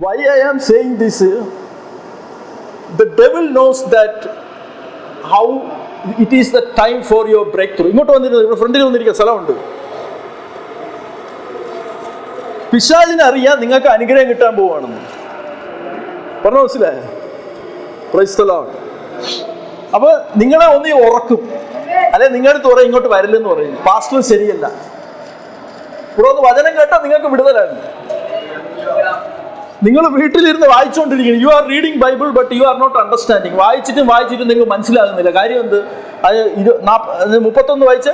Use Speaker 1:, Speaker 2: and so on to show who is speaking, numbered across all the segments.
Speaker 1: Why I am saying this is, the devil knows that how it is the time for your breakthrough. ഇങ്ങോട്ട് വന്നിരുന്നു, ഇവിടെ ഫ്രണ്ടിൽ വന്നിരിക്കുന്ന സ്ഥലമുണ്ട്. പിശാചിനെ അറിയാം നിങ്ങൾക്ക് അനുഗ്രഹം കിട്ടാൻ പോവുകയാണെന്ന് പറഞ്ഞു, മനസ്സിലായോ? Praise the Lord. അപ്പൊ നിങ്ങളെ ഒന്ന് ഉറക്കും, അല്ലെ നിങ്ങളുടെ അടുത്ത് പറയും ഇങ്ങോട്ട് വരില്ലെന്ന് പറയും, പാസ്റ്റർ ശരിയല്ല. ഇവിടെ ഒന്ന് വചനം കേട്ടാൽ നിങ്ങൾക്ക് വിടുതലാണ്. നിങ്ങൾ വീട്ടിലിരുന്ന് വായിച്ചുകൊണ്ടിരിക്കുന്നു, you are reading Bible but you are not understanding. വായിച്ചിട്ടും നിങ്ങൾക്ക് മനസ്സിലാകുന്നില്ല. കാര്യം എന്ത്? അത് 31 വായിച്ച്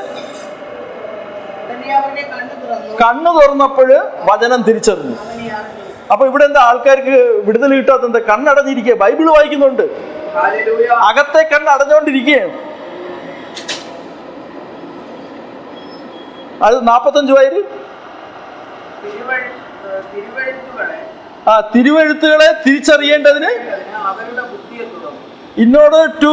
Speaker 1: കണ്ണു തുറന്നപ്പോൾ വചനം തിരിച്ചറിഞ്ഞു. അപ്പൊ ഇവിടെ എന്താ ആൾക്കാർക്ക് വിടുതൽ കിട്ടാത്ത? എന്താ? കണ്ണടഞ്ഞിരിക്കുക. ബൈബിള് വായിക്കുന്നുണ്ട്, അകത്തെ കണ്ണ് അടഞ്ഞുകൊണ്ടിരിക്കുകയാണ്. അത് 45 വയറ് തിരുവെഴുത്തുകളെ തിരിച്ചറിയേണ്ടതിന്, in order to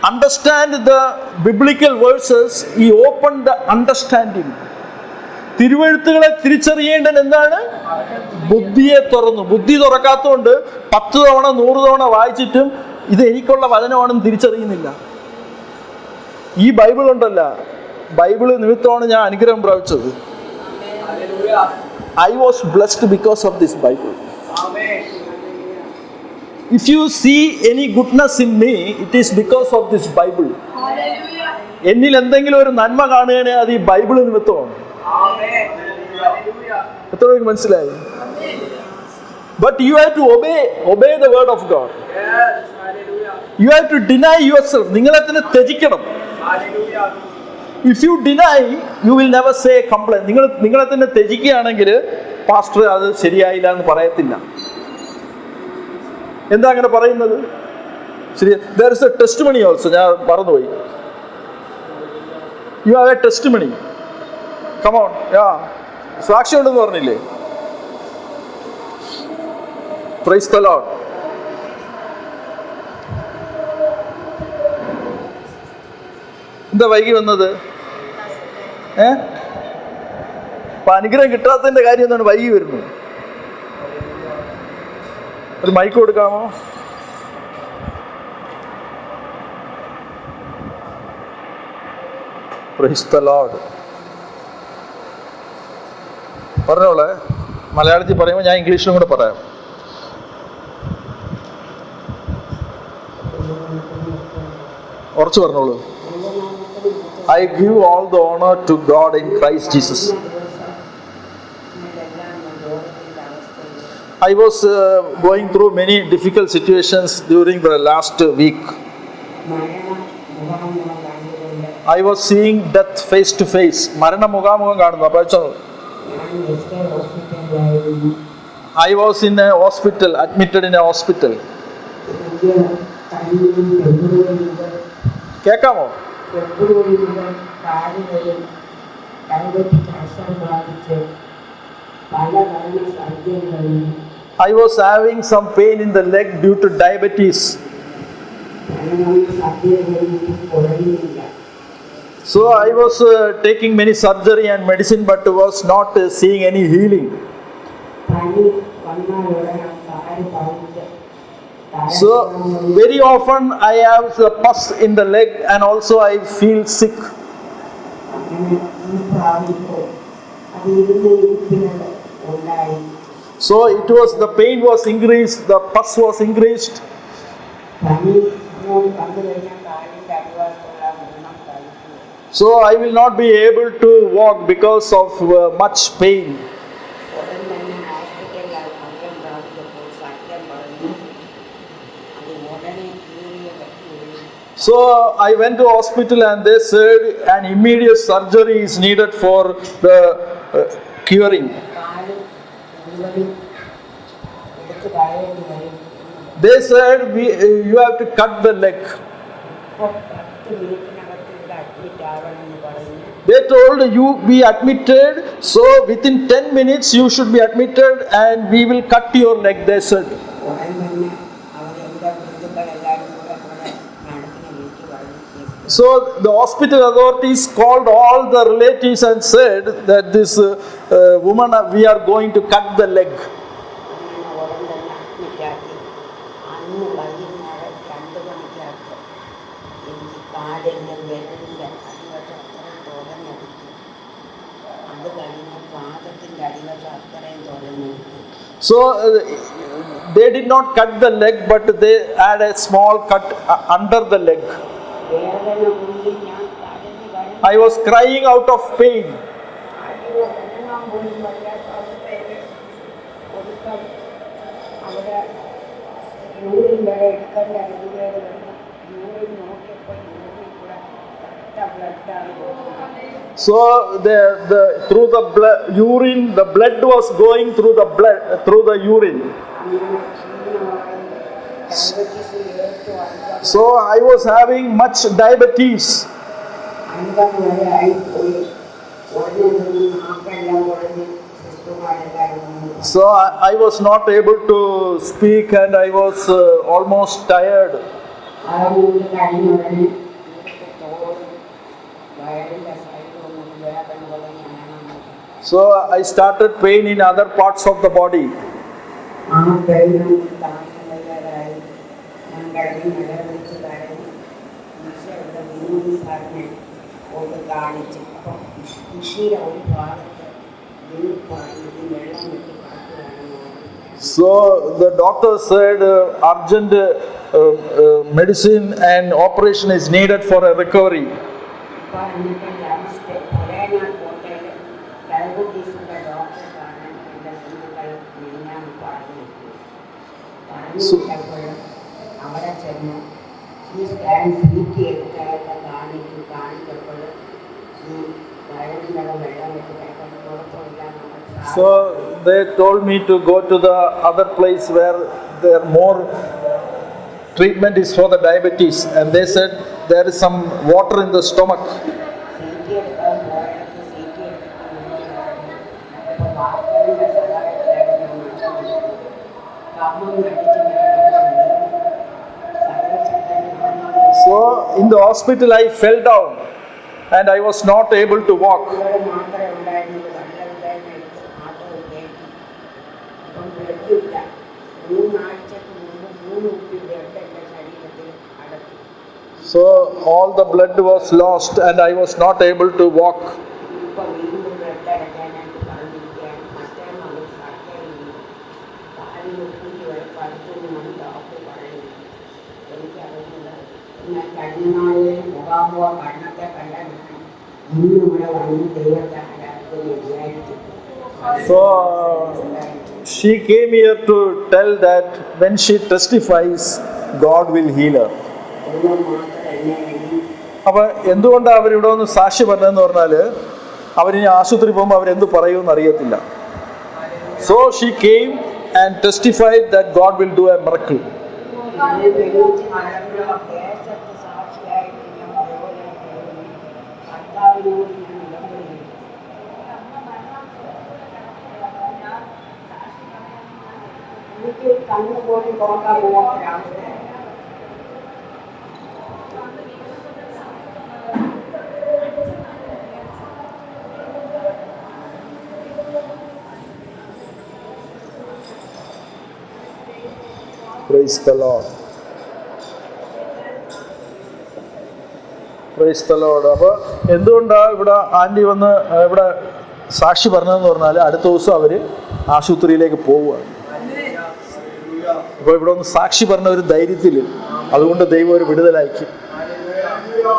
Speaker 1: understand the biblical verses, he opened the understanding. തിരുവെഴുത്തുകളെ തിരിച്ചറിയേണ്ടത് എന്താണ്? ബുദ്ധിയെ തുറന്നു. ബുദ്ധി തുറക്കാത്തതുകൊണ്ട് 10 തവണ 100 തവണ വായിച്ചിട്ടും ഇത് എനിക്കുള്ള വചനമാണെന്ന് തിരിച്ചറിയുന്നില്ല. ഈ ബൈബിൾ ഉണ്ടല്ല, ബൈബിള് നിമിത്തമാണ് ഞാൻ അനുഗ്രഹം പ്രാപിച്ചത്. I was blessed because of this Bible. If you see any goodness in me, it is because of this Bible. എന്നിൽ എന്തെങ്കിലും ഒരു നന്മ കാണുകയാണെങ്കിൽ അത് ഈ ബൈബിൾ നിമിത്തമാണ്. എത്ര പേർക്ക് മനസ്സിലായി? But you have to obey the word of God. You have to deny yourself. നിങ്ങളെ തന്നെ ത്യജിക്കണം. If you deny, you will never say complaint. നിങ്ങളെ തന്നെ ത്യജിക്കുകയാണെങ്കിൽ പാസ്റ്റർ അത് ശരിയായില്ല എന്ന് പറയത്തില്ല. എന്താ അങ്ങനെ പറയുന്നത്? ശരി, there is a testimony also. ഞാൻ മറന്നുപോയി. You have a testimony. Come on. സാക്ഷ്യം ഉണ്ടെന്ന് പറഞ്ഞില്ലേ? Praise the Lord. എന്താ വൈകി വന്നത്? അപ്പൊ അനുഗ്രഹം കിട്ടാത്തതിന്റെ കാര്യം എന്താണ് വൈകി വരുന്നത്? ഒരു മൈക്ക് കൊടുക്കാമോ? Praise the Lord. പറഞ്ഞോളെ. മലയാളത്തിൽ പറയുമ്പോൾ ഞാൻ ഇംഗ്ലീഷിലും കൂടെ പറയാം. ഉറച്ചു പറഞ്ഞോളൂ. I give all the honor to God in Christ Jesus. I was going through many difficult situations during the last week. I was seeing death face to face. മരണ മുഖാമുഖം കാണുന്നു. അപ്പോൾ I was in a hospital, admitted in a hospital. കേൾക്കാമോ? I was having some pain in the leg due to diabetes. So I was taking many surgery and medicine but was not seeing any healing. So very often I have the pus in the leg and also I feel sick. So it was, the pain was increased, the pus was increased. So I will not be able to walk because of much pain. So I went to hospital and they said an immediate surgery is needed for the curing. They said you have to cut the leg. They told you be admitted, so within 10 minutes you should be admitted and we will cut your leg, they said. So the hospital authorities called all the relatives and said that this woman, we are going to cut the leg.
Speaker 2: കാലിൻ്റെ വിരലിൻ്റെ അടിവശം അത്രയും തുറന്നെടുത്തു. അത് കഴിഞ്ഞ് പാദത്തിൻ്റെ അടിവശം അത്രയും തുറന്നെടുത്തു.
Speaker 1: So they did not cut the leg, but they had a small cut under the leg.
Speaker 2: വേദന കൊണ്ട് ഞാൻ കരഞ്ഞ്
Speaker 1: I was crying out of pain.
Speaker 2: ഒന്നാം പോലും വയ്യാത്ത അവസ്ഥയിൽ ഒടുക്കം അവിടെ യൂറിൻ വരെ എടുക്കേണ്ട ഗതികേട് വന്നു. യൂറിൻ നോക്കിയപ്പോൾ യൂറിൻ കൂടെ ബ്ലഡാണ് പോകുന്നത്.
Speaker 1: So through the urine, the blood was going through the urine. So I was having much diabetes. So I was not able to speak and I was almost tired. So I started pain in other parts of the body. So the doctor said urgent medicine and operation is needed for a recovery. So, so they told me to go to the other place where there more treatment is for the diabetes, and they said there is some water in the stomach. So in the hospital I fell down and I was not able to walk. So all the blood was lost and I was not able to walk. So she came here to tell that when she testifies, God will heal her. അപ്പോൾ എന്തുകൊണ്ടാണ് അവരിവിടെ ഒന്ന് സാക്ഷി പറഞ്ഞതെന്ന് പറഞ്ഞാൽ അവരിനി ആശുപത്രി പോകുമ്പോൾ അവരെന്ത് പറയുമെന്ന് അറിയത്തില്ല. So she came and testified that God will do a miracle. Praise the Lord. Praise the Lord. അപ്പോൾ എന്തുകൊണ്ടാണ് ഇവിടെ ആൻറ്റി വന്ന് ഇവിടെ സാക്ഷി പറഞ്ഞതെന്ന് പറഞ്ഞാൽ അടുത്ത ദിവസം അവർ ആശുപത്രിയിലേക്ക് പോവുകയാണ്. അപ്പോൾ ഇവിടെ ഒന്ന് സാക്ഷി പറഞ്ഞ ഒരു ധൈര്യത്തിൽ അതുകൊണ്ട് ദൈവം ഒരു വിടുതലായിരിക്കും.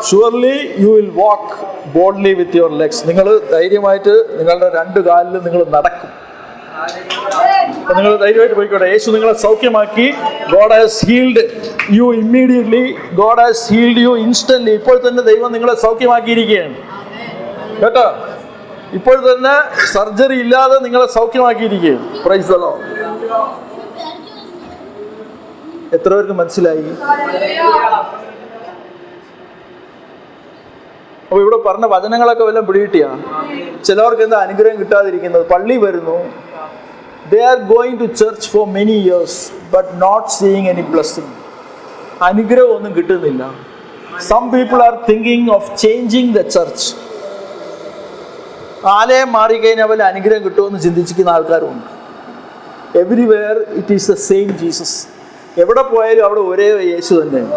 Speaker 1: Surely you will walk boldly with your legs. നിങ്ങൾ ധൈര്യമായിട്ട് നിങ്ങളുടെ രണ്ട് കാലിൽ നിങ്ങൾ നടക്കും. അപ്പോൾ നിങ്ങൾ ധൈര്യമായിട്ട് പോയിക്കോട്ടെ. യേശു നിങ്ങളെ സൗഖ്യമാക്കി. God has healed you immediately. God has healed you instantly. ഇപ്പോൾ തന്നെ ദൈവം നിങ്ങളെ സൗഖ്യമാക്കിയിരിക്കുകയാണ് കേട്ടോ. ഇപ്പോൾ തന്നെ സർജറി ഇല്ലാതെ നിങ്ങളെ സൗഖ്യമാക്കിയിരിക്കുകയാണ്. Praise the Lord. എത്ര പേർക്ക് മനസ്സിലായി? അപ്പൊ ഇവിടെ പറഞ്ഞ വചനങ്ങളൊക്കെ വല്ലതും പിടികിട്ടിയാ? ചിലവർക്ക് എന്താ അനുഗ്രഹം കിട്ടാതിരിക്കുന്നത്? പള്ളി വരുന്നു, they are going to church for many years but not seeing any blessing. അനുഗ്രഹം ഒന്നും കിട്ടുന്നില്ല. Some people are thinking of changing the church. ആലയം മാറിക്കഴിഞ്ഞാൽ വല്ല അനുഗ്രഹം കിട്ടുമെന്ന് ചിന്തിച്ചിരിക്കുന്ന ആൾക്കാരുണ്ട്. Everywhere it is the same Jesus. എവിടെ പോയാലും അവിടെ ഒരേ യേശു തന്നെയാണ്.